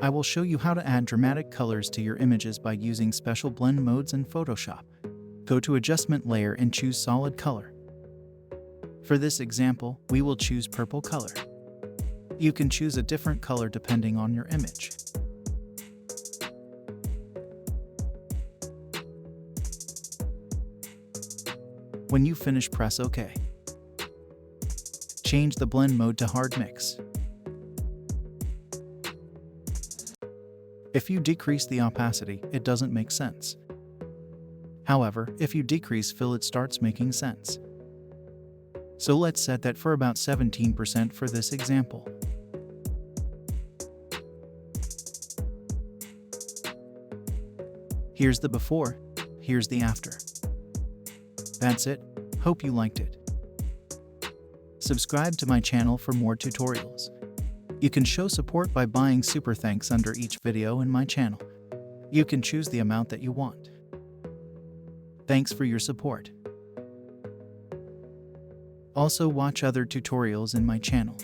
I will show you how to add dramatic colors to your images by using special blend modes in Photoshop. Go to Adjustment Layer and choose Solid Color. For this example, we will choose purple color. You can choose a different color depending on your image. When you finish, press OK. Change the blend mode to Hard Mix. If you decrease the opacity, it doesn't make sense. However, if you decrease fill, it starts making sense. So let's set that for about 17% for this example. Here's the before, here's the after. That's it. Hope you liked it. Subscribe to my channel for more tutorials. You can show support by buying super thanks under each video in my channel. You can choose the amount that you want. Thanks for your support. Also watch other tutorials in my channel.